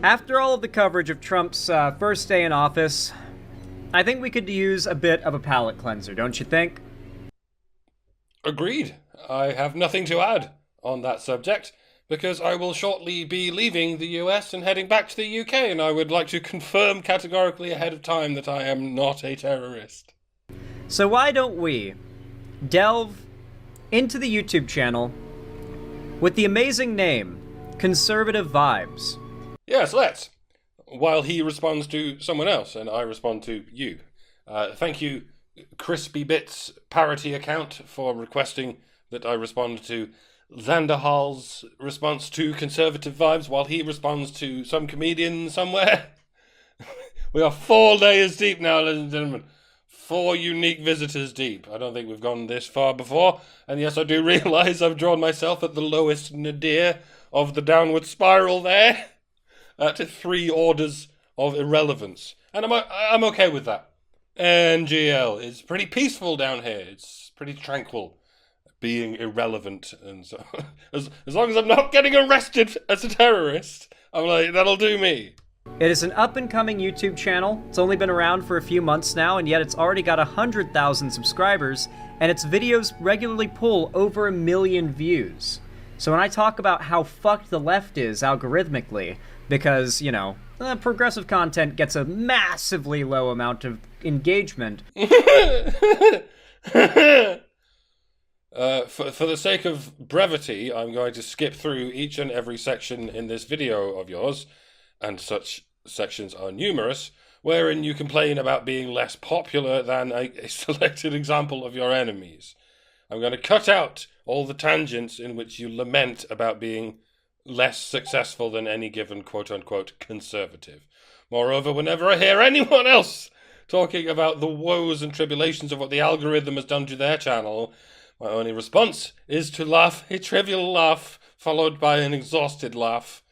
After all of the coverage of Trump's first day in office, I think we could use a bit of a palate cleanser, don't you think? Agreed. I have nothing to add on that subject, because I will shortly be leaving the US and heading back to the UK, and I would like to confirm categorically ahead of time that I am not a terrorist. So why don't we delve into the YouTube channel with the amazing name, Conservative Vibes. Yes, let's. While he responds to someone else and I respond to you. Thank you, Crispy Bits parody account, for requesting that I respond to Xanderhal's response to Conservative Vibes while he responds to some comedian somewhere. We are 4 layers deep now, ladies and gentlemen. 4 unique visitors deep. I don't think we've gone this far before. And yes, I do realise I've drawn myself at the lowest nadir of the downward spiral there. To 3 orders of irrelevance. And I'm okay with that. NGL is pretty peaceful down here. It's pretty tranquil being irrelevant. And so, as long as I'm not getting arrested as a terrorist, I'm like, that'll do me. It is an up-and-coming YouTube channel. It's only been around for a few months now, and yet it's already got 100,000 subscribers, and its videos regularly pull over 1 million views. So when I talk about how fucked the left is algorithmically, because, you know, progressive content gets a massively low amount of engagement. For the sake of brevity, I'm going to skip through each and every section in this video of yours, and such sections are numerous, wherein you complain about being less popular than a selected example of your enemies. I'm going to cut out all the tangents in which you lament about being less successful than any given quote-unquote conservative. Moreover, whenever I hear anyone else talking about the woes and tribulations of what the algorithm has done to their channel, my only response is to laugh a trivial laugh, followed by an exhausted laugh.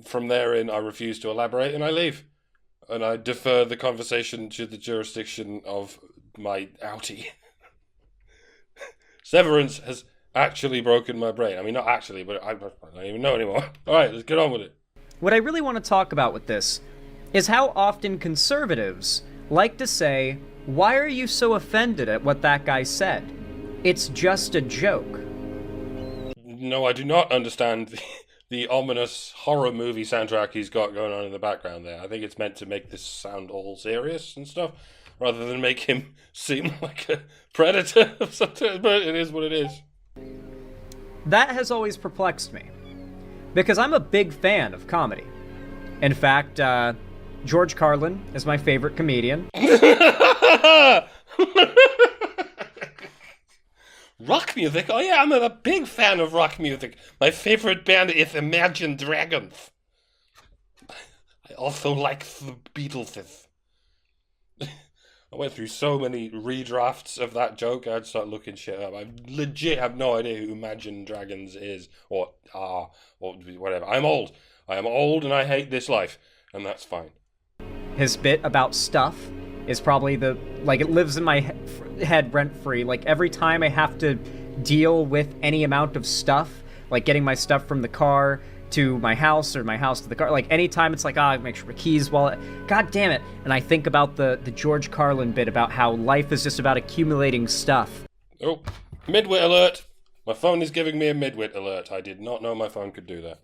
From therein, I refuse to elaborate, and I leave. And I defer the conversation to the jurisdiction of my outie. Severance has actually broken my brain. I mean, not actually, but I don't even know anymore. All right, let's get on with it. What I really want to talk about with this is how often conservatives like to say, "Why are you so offended at what that guy said? It's just a joke." No, I do not understand the ominous horror movie soundtrack he's got going on in the background there. I think it's meant to make this sound all serious and stuff, rather than make him seem like a predator of something, but it is what it is. That has always perplexed me, because I'm a big fan of comedy. In fact, George Carlin is my favorite comedian. Rock music? Oh yeah, I'm a big fan of rock music. My favorite band is Imagine Dragons. I also like the Beatles. I went through so many redrafts of that joke, I'd start looking shit up. I legit have no idea who Imagine Dragons is, or are, or whatever. I'm old. I am old and I hate this life, and that's fine. His bit about stuff is probably it lives in my head rent-free. Like, every time I have to deal with any amount of stuff, like getting my stuff from the car to my house, or my house to the car, like, anytime it's like, make sure my keys, wallet, god damn it, and I think about the George Carlin bit about how life is just about accumulating stuff. Oh, midwit alert. My phone is giving me a midwit alert. I did not know my phone could do that.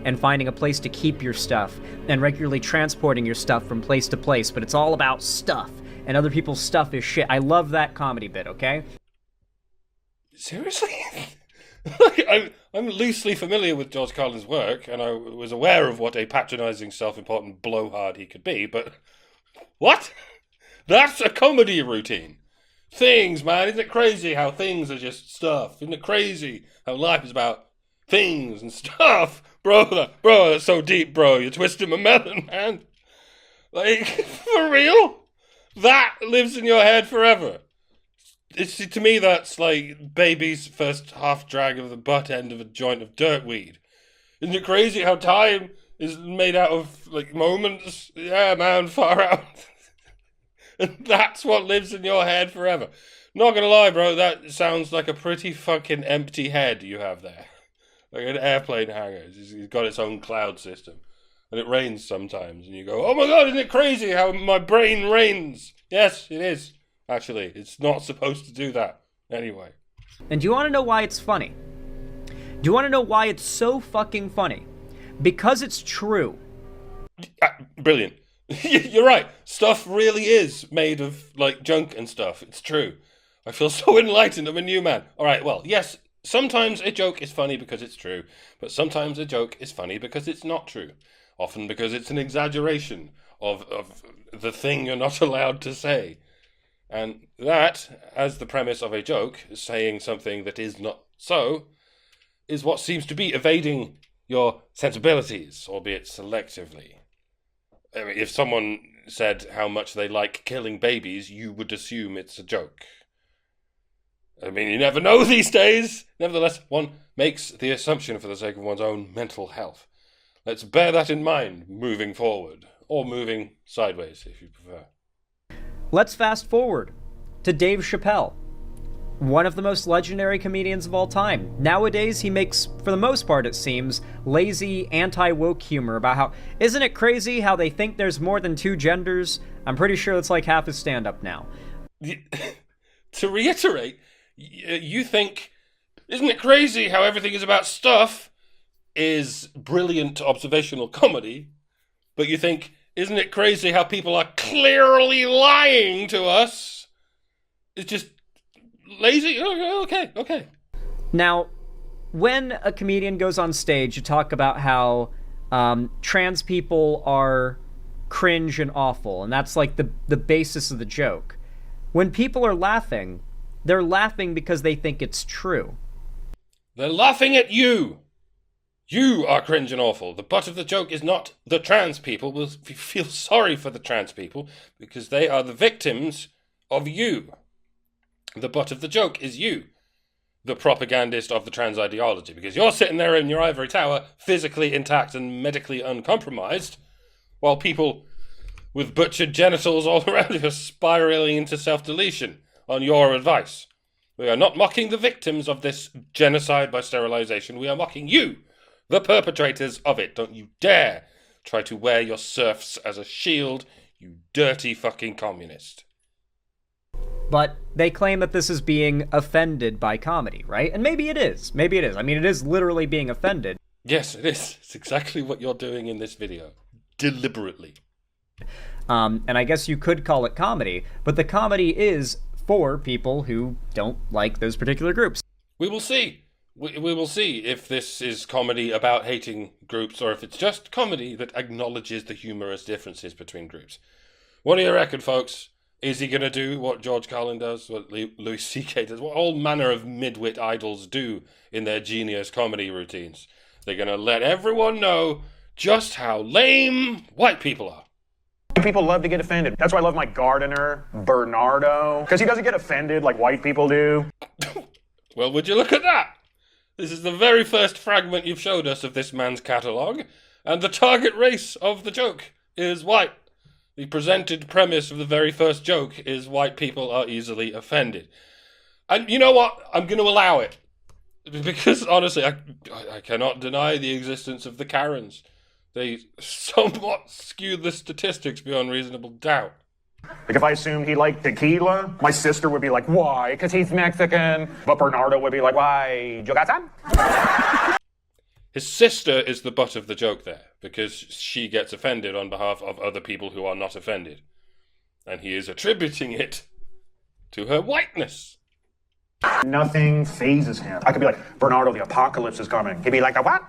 And finding a place to keep your stuff, and regularly transporting your stuff from place to place, but it's all about stuff, and other people's stuff is shit. I love that comedy bit, okay? Seriously? I'm loosely familiar with George Carlin's work, and I was aware of what a patronising, self-important blowhard he could be, but... What? That's a comedy routine. Things, man. Isn't it crazy how things are just stuff? Isn't it crazy how life is about things and stuff? Bro, that's so deep, bro. You're twisting my melon, man. Like, for real? That lives in your head forever. To me, that's like baby's first half drag of the butt end of a joint of dirtweed. Isn't it crazy how time is made out of, like, moments? Yeah, man, far out. And that's what lives in your head forever. Not gonna lie, bro, that sounds like a pretty fucking empty head you have there. Like an airplane hangar. It's got its own cloud system. and it rains sometimes, and you go, oh my god, isn't it crazy how my brain rains? Yes, it is, actually. It's not supposed to do that. Anyway. And do you want to know why it's funny? Do you want to know why it's so fucking funny? Because it's true. Brilliant. You're right. Stuff really is made of, like, junk and stuff. It's true. I feel so enlightened. I'm a new man. All right, well, yes, sometimes a joke is funny because it's true, but sometimes a joke is funny because it's not true. Often because it's an exaggeration of the thing you're not allowed to say. And that, as the premise of a joke, saying something that is not so, is what seems to be evading your sensibilities, albeit selectively. I mean, if someone said how much they like killing babies, you would assume it's a joke. I mean, you never know these days. Nevertheless, one makes the assumption for the sake of one's own mental health. Let's bear that in mind moving forward, or moving sideways, if you prefer. Let's fast forward to Dave Chappelle, one of the most legendary comedians of all time. Nowadays, he makes, for the most part it seems, lazy, anti-woke humor about how, isn't it crazy how they think there's more than two genders? I'm pretty sure that's like half his stand-up now. To reiterate, you think, isn't it crazy how everything is about stuff, is brilliant observational comedy, but you think, isn't it crazy how people are clearly lying to us? It's just lazy? Okay. Now, when a comedian goes on stage to talk about how trans people are cringe and awful, and that's like the basis of the joke, when people are laughing, they're laughing because they think it's true. They're laughing at you. You are cringe and awful. The butt of the joke is not the trans people. We'll feel sorry for the trans people because they are the victims of you. The butt of the joke is you, the propagandist of the trans ideology, because you're sitting there in your ivory tower, physically intact and medically uncompromised, while people with butchered genitals all around you are spiraling into self-deletion on your advice. We are not mocking the victims of this genocide by sterilization. We are mocking you, the perpetrators of it. Don't you dare try to wear your serfs as a shield, you dirty fucking communist. But they claim that this is being offended by comedy, right? And maybe it is. Maybe it is. I mean, it is literally being offended. Yes, it is. It's exactly what you're doing in this video. Deliberately. And I guess you could call it comedy, but the comedy is for people who don't like those particular groups. We will see. We will see if this is comedy about hating groups or if it's just comedy that acknowledges the humorous differences between groups. What do you reckon, folks? Is he going to do what George Carlin does, what Louis C.K. does, what all manner of midwit idols do in their genius comedy routines? They're going to let everyone know just how lame white people are. People love to get offended. That's why I love my gardener, Bernardo, because he doesn't get offended like white people do. Well, would you look at that? This is the very first fragment you've showed us of this man's catalogue, and the target race of the joke is white. The presented premise of the very first joke is white people are easily offended. And you know what? I'm going to allow it. Because, honestly, I cannot deny the existence of the Karens. They somewhat skew the statistics beyond reasonable doubt. Like, if I assumed he liked tequila, my sister would be like, why? Because he's Mexican. But Bernardo would be like, why? You got some? His sister is the butt of the joke there, because she gets offended on behalf of other people who are not offended. And he is attributing it to her whiteness. Nothing phases him. I could be like, Bernardo, the apocalypse is coming. He'd be like, the what?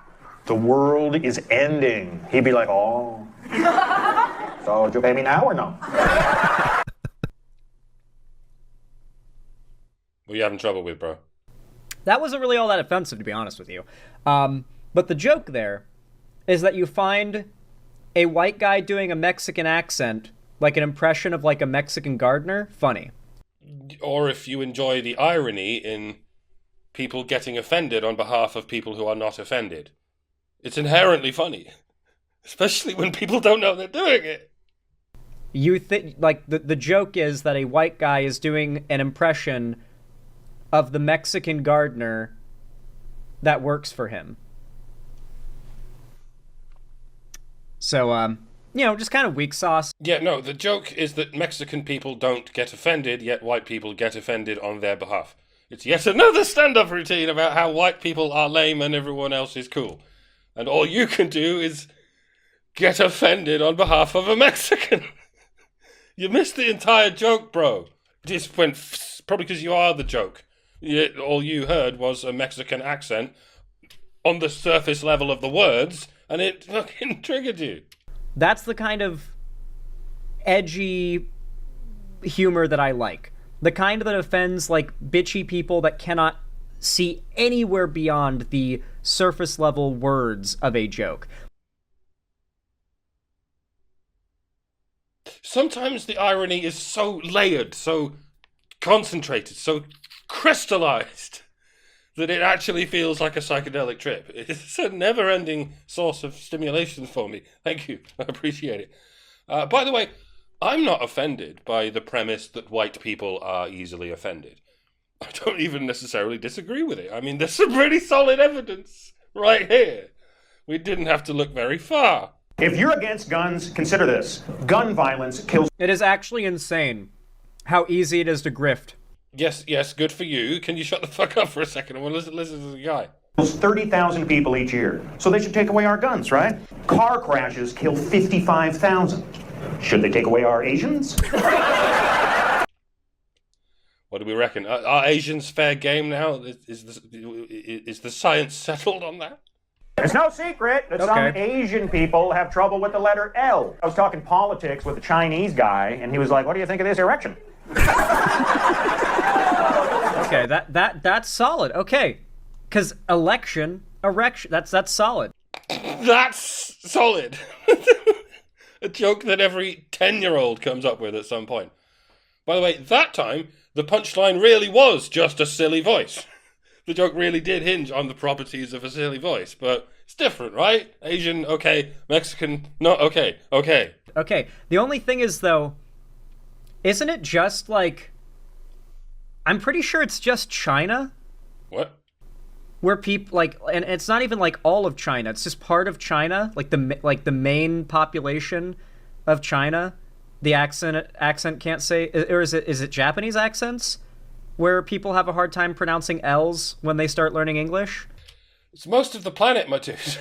The world is ending. He'd be like, oh. So, do you pay me now or no? What are you having trouble with, bro? That wasn't really all that offensive, to be honest with you. But the joke there is that you find a white guy doing a Mexican accent, like an impression of like a Mexican gardener, funny. Or if you enjoy the irony in people getting offended on behalf of people who are not offended. It's inherently funny. Especially when people don't know they're doing it. You think, like, the joke is that a white guy is doing an impression of the Mexican gardener that works for him. So, just kind of weak sauce. Yeah, no, the joke is that Mexican people don't get offended, yet white people get offended on their behalf. It's yet another stand-up routine about how white people are lame and everyone else is cool. And all you can do is get offended on behalf of a Mexican. You missed the entire joke, bro. Just went probably because you are the joke. All you heard was a Mexican accent on the surface level of the words, and it fucking triggered you. That's the kind of edgy humor that I like. The kind that offends, like, bitchy people that cannot see anywhere beyond the surface level words of a joke. Sometimes the irony is so layered, so concentrated, so crystallized, that it actually feels like a psychedelic trip. It's a never-ending source of stimulation for me. Thank you. I appreciate it. By the way, I'm not offended by the premise that white people are easily offended. I don't even necessarily disagree with it. I mean, there's some pretty solid evidence right here. We didn't have to look very far. If you're against guns, consider this. Gun violence kills... It is actually insane how easy it is to grift. Yes, good for you. Can you shut the fuck up for a second? I want to listen to the guy. 30,000 people each year. So they should take away our guns, right? Car crashes kill 55,000. Should they take away our Asians? What do we reckon? Are Asians fair game now? Is the science settled on that? It's no secret that some Asian people have trouble with the letter L. I was talking politics with a Chinese guy, and he was like, what do you think of this erection? Okay, that's solid. Okay, because erection, that's solid. That's solid. A joke that every 10-year-old comes up with at some point. By the way, that time, the punchline really was just a silly voice. The joke really did hinge on the properties of a silly voice, but it's different, right? Asian, okay. Mexican, no, okay. Okay, the only thing is, though, isn't it just, like... I'm pretty sure it's just China. What? Where people, like, and it's not even, like, all of China. It's just part of China, like the main population of China. The accent can't say... Or is it Japanese accents? Where people have a hard time pronouncing L's when they start learning English? It's most of the planet, my dude.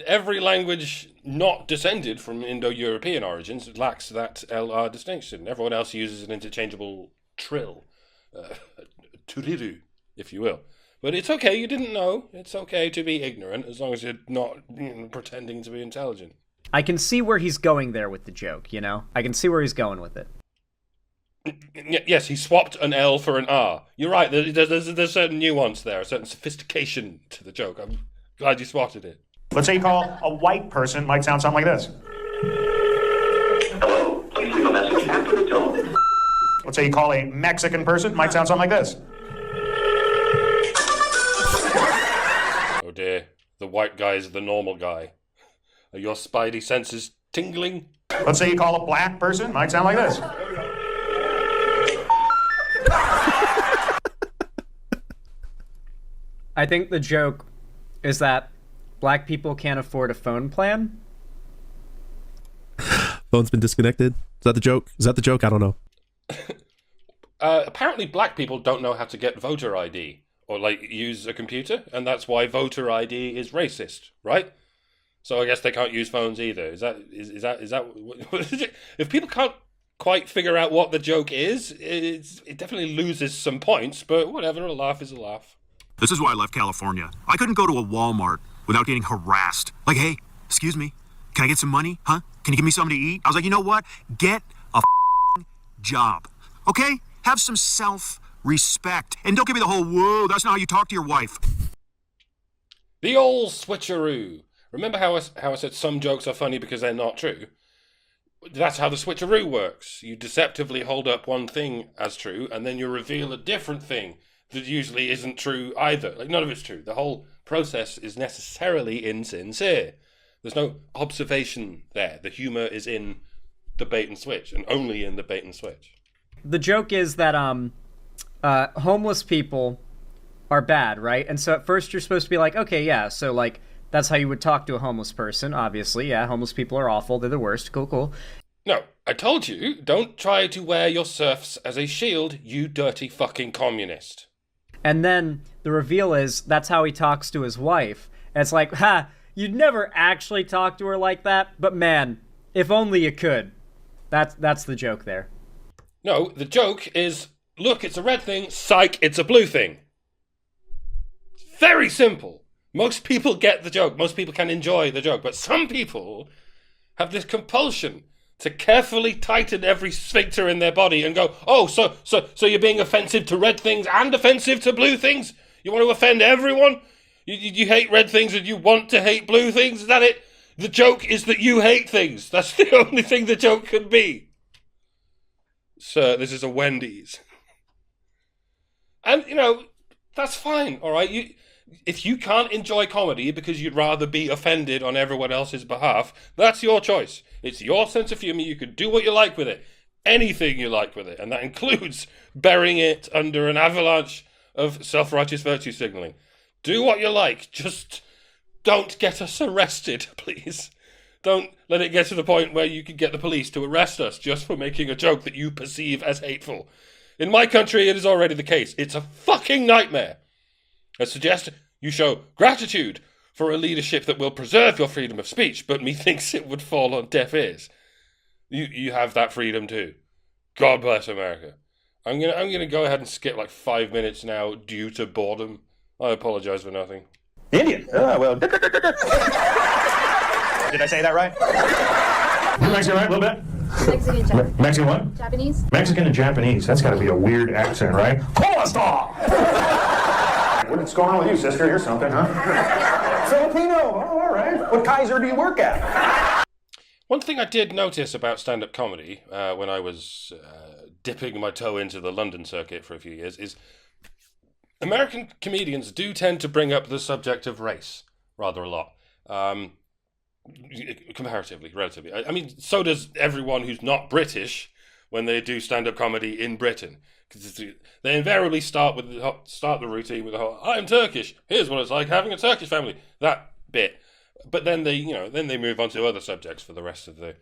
Every language not descended from Indo-European origins lacks that LR distinction. Everyone else uses an interchangeable trill. Turiru, if you will. But it's okay, you didn't know. It's okay to be ignorant, as long as you're not pretending to be intelligent. I can see where he's going there with the joke, you know? I can see where he's going with it. Yes, he swapped an L for an R. You're right, there's certain nuance there, a certain sophistication to the joke. I'm glad you spotted it. Let's say you call a white person, might sound something like this. Hello, please leave a message after the tone. Let's say you call a Mexican person, might sound something like this. Oh dear, the white guy is the normal guy. Are your spidey senses tingling? Let's say you call a black person, might sound like this. I think the joke is that black people can't afford a phone plan. Phone's been disconnected. Is that the joke? I don't know. Apparently black people don't know how to get voter ID or like use a computer, and that's why voter ID is racist, right? So I guess they can't use phones either. Is that if people can't quite figure out what the joke is, it definitely loses some points, but whatever, a laugh is a laugh. This is why I left California. I couldn't go to a Walmart without getting harassed. Like, hey, excuse me, can I get some money? Huh? Can you give me something to eat? I was like, you know what? Get a job, okay? Have some self-respect. And don't give me the whole, whoa, that's not how you talk to your wife. The old switcheroo. Remember how I said some jokes are funny because they're not true? That's how the switcheroo works. You deceptively hold up one thing as true, and then you reveal a different thing that usually isn't true either. Like, none of it's true. The whole process is necessarily insincere. There's no observation there. The humor is in the bait and switch, and only in the bait and switch. The joke is that homeless people are bad, right? And so at first you're supposed to be like, okay, yeah, so like That's how you would talk to a homeless person, obviously. Yeah, homeless people are awful. They're the worst. Cool. No, I told you, don't try to wear your serfs as a shield, you dirty fucking communist. And then the reveal is that's how he talks to his wife. And it's like, you'd never actually talk to her like that, but man, if only you could. That's the joke there. No, the joke is, look, it's a red thing, psych, it's a blue thing. It's very simple. Most people get the joke. Most people can enjoy the joke. But some people have this compulsion to carefully tighten every sphincter in their body and go, oh, so you're being offensive to red things and offensive to blue things? You want to offend everyone? You hate red things and you want to hate blue things? Is that it? The joke is that you hate things. That's the only thing the joke can be. Sir, this is a Wendy's. And, that's fine, all right? If you can't enjoy comedy because you'd rather be offended on everyone else's behalf, that's your choice. It's your sense of humour. You can do what you like with it. Anything you like with it. And that includes burying it under an avalanche of self-righteous virtue signalling. Do what you like. Just don't get us arrested, please. Don't let it get to the point where you can get the police to arrest us just for making a joke that you perceive as hateful. In my country, it is already the case. It's a fucking nightmare. I suggest you show gratitude for a leadership that will preserve your freedom of speech, but methinks it would fall on deaf ears. You have that freedom too. God bless America. I'm gonna go ahead and skip like 5 minutes now due to boredom. I apologize for nothing. Indian. Well. Did I say that right? Mexican, right? A little bit? Mexican. Mexican what? Japanese. Mexican and Japanese. That's got to be a weird accent, right? What's going on with you, sister? You're something, huh? Filipino. Oh, all right. What Kaiser do you work at? One thing I did notice about stand-up comedy when I was dipping my toe into the London circuit for a few years is American comedians do tend to bring up the subject of race rather a lot. Comparatively, relatively. I mean, so does everyone who's not British when they do stand-up comedy in Britain. Because they invariably start the routine with the whole, I'm Turkish, here's what it's like having a Turkish family. That bit. But then they move on to other subjects for the rest of the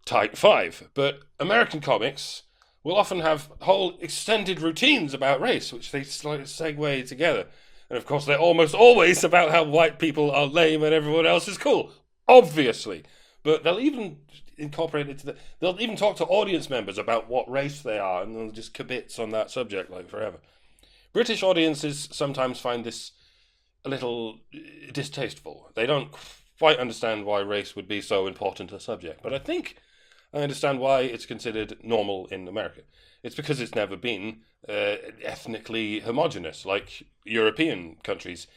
Type 5. But American comics will often have whole extended routines about race, which they slightly segue together. And of course, they're almost always about how white people are lame and everyone else is cool. Obviously. But they'll even incorporate it they'll even talk to audience members about what race they are, and they'll just kibitz on that subject like forever. British audiences sometimes find this a little distasteful. They don't quite understand why race would be so important a subject. But I think I understand why it's considered normal in America. It's because it's never been ethnically homogenous like European countries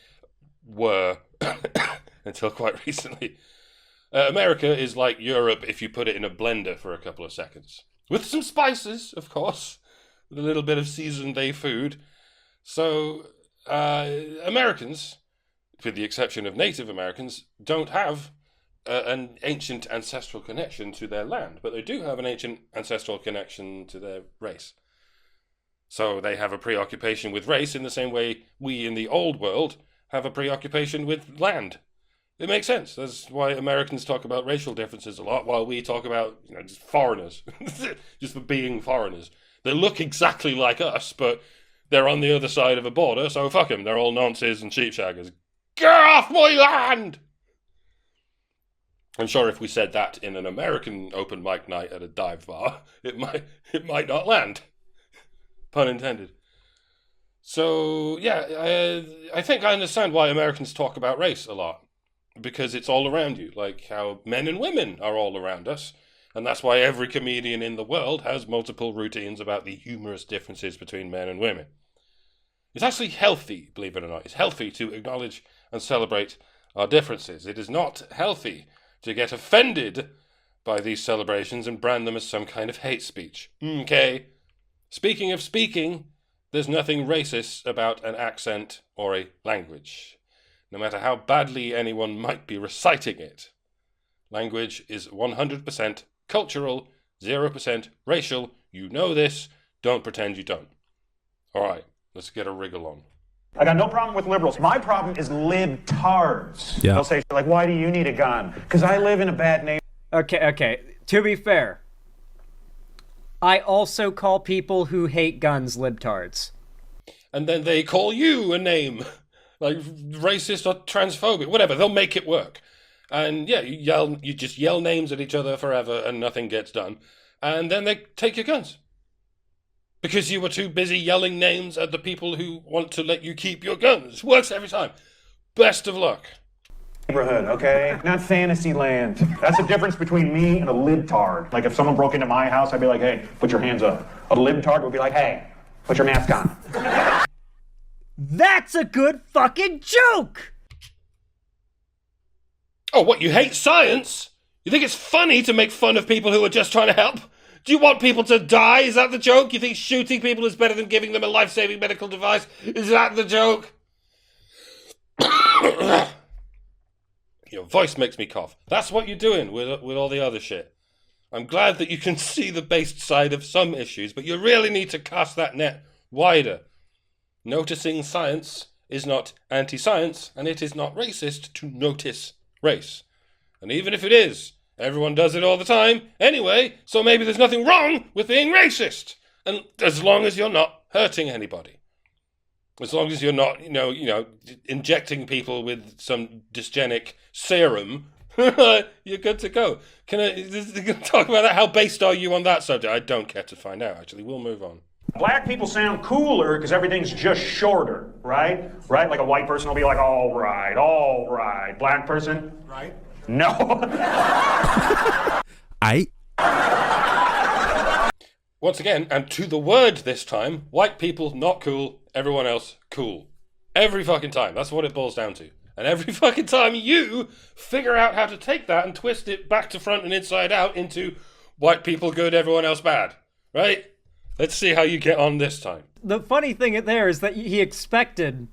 were until quite recently. America is like Europe if you put it in a blender for a couple of seconds. With some spices, of course. With a little bit of seasoned day food. So, Americans, with the exception of Native Americans, don't have an ancient ancestral connection to their land. But they do have an ancient ancestral connection to their race. So they have a preoccupation with race in the same way we in the old world have a preoccupation with land. It makes sense. That's why Americans talk about racial differences a lot, while we talk about, just foreigners. Just for being foreigners. They look exactly like us, but they're on the other side of a border, so fuck them. They're all nonces and sheepshaggers. Get off my land! I'm sure if we said that in an American open mic night at a dive bar, it might not land. Pun intended. So, yeah, I think I understand why Americans talk about race a lot. Because it's all around you, like how men and women are all around us. And that's why every comedian in the world has multiple routines about the humorous differences between men and women. It's actually healthy, believe it or not. It's healthy to acknowledge and celebrate our differences. It is not healthy to get offended by these celebrations and brand them as some kind of hate speech. Okay. Speaking of speaking, there's nothing racist about an accent or a language. No matter how badly anyone might be reciting it. Language is 100% cultural, 0% racial. You know this. Don't pretend you don't. All right, let's get a wriggle on. I got no problem with liberals. My problem is libtards. Yeah. They'll say, like, why do you need a gun? Because I live in a bad neighborhood. Okay. To be fair, I also call people who hate guns libtards. And then they call you a name, like racist or transphobic, whatever. They'll make it work. And yeah, you just yell names at each other forever and nothing gets done. And then they take your guns. Because you were too busy yelling names at the people who want to let you keep your guns. Works every time. Best of luck. Neighborhood, okay? Not fantasy land. That's the difference between me and a libtard. Like, if someone broke into my house, I'd be like, hey, put your hands up. A libtard would be like, hey, put your mask on. That's a good fucking joke! Oh, what, you hate science? You think it's funny to make fun of people who are just trying to help? Do you want people to die? Is that the joke? You think shooting people is better than giving them a life-saving medical device? Is that the joke? Your voice makes me cough. That's what you're doing with all the other shit. I'm glad that you can see the based side of some issues, but you really need to cast that net wider. Noticing science is not anti-science, and it is not racist to notice race. And even if it is, everyone does it all the time anyway, so maybe there's nothing wrong with being racist. And as long as you're not hurting anybody. As long as you're not, you know, injecting people with some dysgenic serum, you're good to go. Can I talk about that? How based are you on that subject? I don't care to find out, actually. We'll move on. Black people sound cooler because everything's just shorter, right? Right? Like a white person will be like, all right. Black person? Right? No. Once again, and to the word this time, white people not cool, everyone else cool. Every fucking time. That's what it boils down to. And every fucking time you figure out how to take that and twist it back to front and inside out into white people good, everyone else bad. Right? Let's see how you get on this time. The funny thing there is that he expected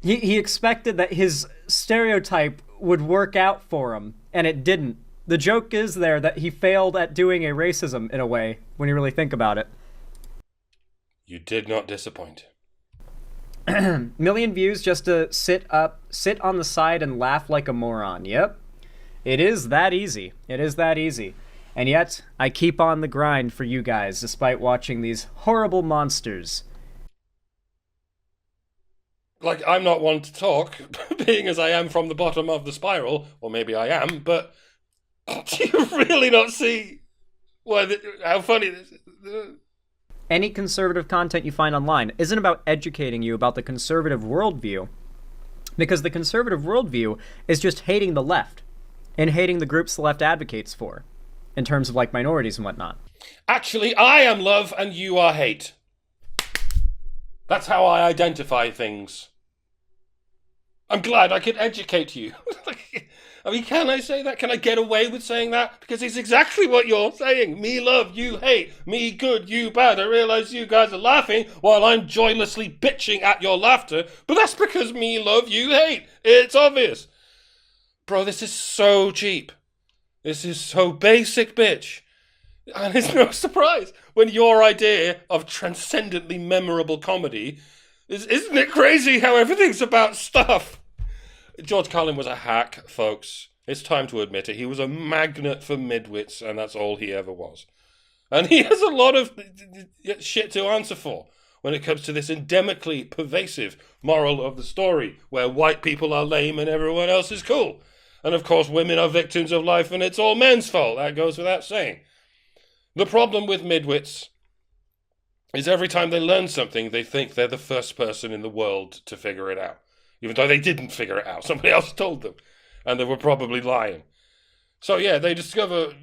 that his stereotype would work out for him, and it didn't. The joke is there that he failed at doing a racism in a way, when you really think about it. You did not disappoint. Million views just to sit on the side and laugh like a moron. Yep. It is that easy. And yet, I keep on the grind for you guys, despite watching these horrible monsters. Like, I'm not one to talk, being as I am from the bottom of the spiral, or maybe I am, but do you really not see how funny this is? Any conservative content you find online isn't about educating you about the conservative worldview, because the conservative worldview is just hating the left, and hating the groups the left advocates for, in terms of, like, minorities and whatnot. Actually, I am love and you are hate. That's how I identify things. I'm glad I could educate you. I mean, can I say that? Can I get away with saying that? Because it's exactly what you're saying. Me love, you hate. Me good, you bad. I realize you guys are laughing while I'm joylessly bitching at your laughter, but that's because me love, you hate. It's obvious. Bro, this is so cheap. This is so basic, bitch. And it's no surprise when your idea of transcendently memorable comedy isn't it crazy how everything's about stuff? George Carlin was a hack, folks. It's time to admit it. He was a magnet for midwits, and that's all he ever was. And he has a lot of shit to answer for when it comes to this endemically pervasive moral of the story, where white people are lame and everyone else is cool. And of course, women are victims of life, and it's all men's fault. That goes without saying. The problem with midwits is every time they learn something, they think they're the first person in the world to figure it out. Even though they didn't figure it out. Somebody else told them. And they were probably lying. So yeah, they discover,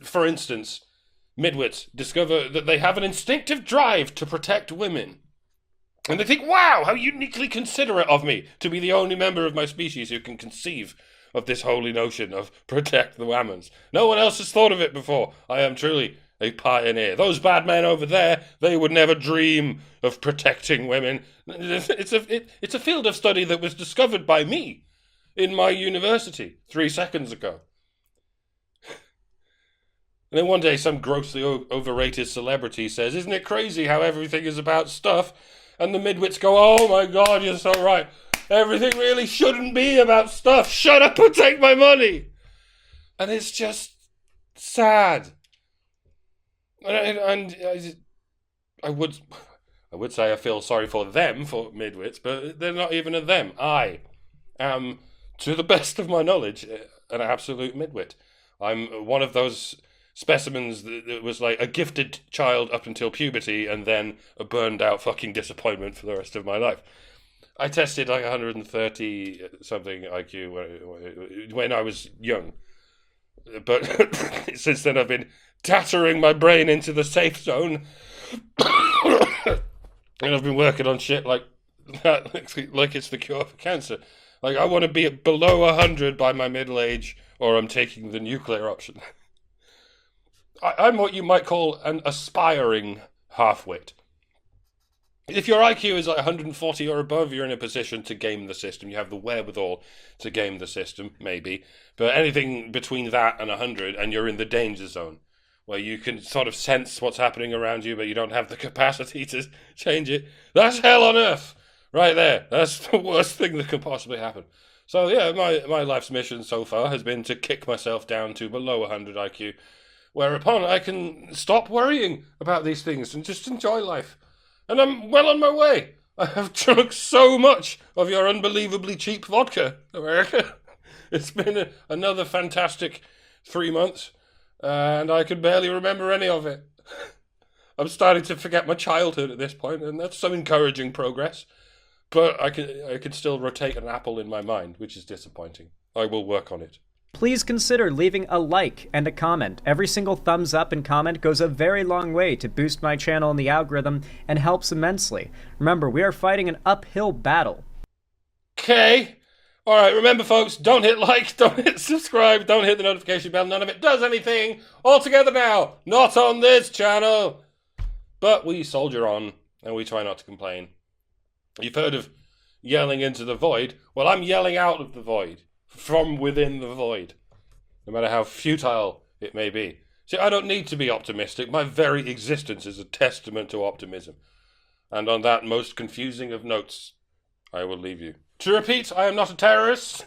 for instance, midwits discover that they have an instinctive drive to protect women. And they think, wow, how uniquely considerate of me to be the only member of my species who can conceive of this holy notion of protect the wommans. No one else has thought of it before. I am truly a pioneer. Those bad men over there, they would never dream of protecting women. It's a field of study that was discovered by me in my university 3 seconds ago. And then one day some grossly overrated celebrity says, isn't it crazy how everything is about stuff? And the midwits go, oh my god, you're so right. Everything really shouldn't be about stuff. Shut up and take my money. And it's just sad. And I would say I feel sorry for them, for midwits, but they're not even a them. I am, to the best of my knowledge, an absolute midwit. I'm one of those specimens that was like a gifted child up until puberty and then a burned out fucking disappointment for the rest of my life. I tested like 130 something IQ when I was young. But since then I've been tattering my brain into the safe zone. And I've been working on shit like that, like it's the cure for cancer. Like, I want to be below 100 by my middle age, or I'm taking the nuclear option. I'm what you might call an aspiring half-wit. If your IQ is like 140 or above, you're in a position to game the system. You have the wherewithal to game the system, maybe. But anything between that and 100, and you're in the danger zone, where you can sort of sense what's happening around you, but you don't have the capacity to change it. That's hell on earth, right there. That's the worst thing that could possibly happen. So yeah, my life's mission so far has been to kick myself down to below 100 IQ, whereupon I can stop worrying about these things and just enjoy life. And I'm well on my way. I have drunk so much of your unbelievably cheap vodka, America. It's been another fantastic 3 months. And I can barely remember any of it. I'm starting to forget my childhood at this point, and that's some encouraging progress. But I can still rotate an apple in my mind, which is disappointing. I will work on it. Please consider leaving a like and a comment. Every single thumbs up and comment goes a very long way to boost my channel in the algorithm and helps immensely. Remember, we are fighting an uphill battle. Okay. All right, remember, folks, don't hit like, don't hit subscribe, don't hit the notification bell. None of it does anything. All together now. Not on this channel. But we soldier on, and we try not to complain. You've heard of yelling into the void. Well, I'm yelling out of the void. From within the void. No matter how futile it may be. See, I don't need to be optimistic. My very existence is a testament to optimism. And on that most confusing of notes, I will leave you. To repeat, I am not a terrorist.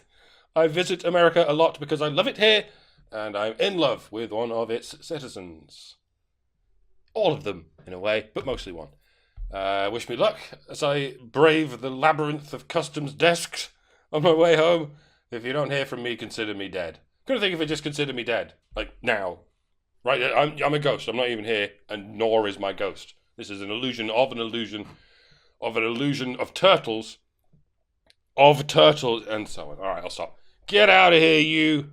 I visit America a lot because I love it here, and I'm in love with one of its citizens. All of them, in a way, but mostly one. Wish me luck as I brave the labyrinth of customs desks on my way home. If you don't hear from me, consider me dead. Couldn't think if it just consider me dead. Like, now. Right, I'm a ghost. I'm not even here, and nor is my ghost. This is an illusion of an illusion of an illusion of turtles, and so on. All right, I'll stop. Get out of here, you.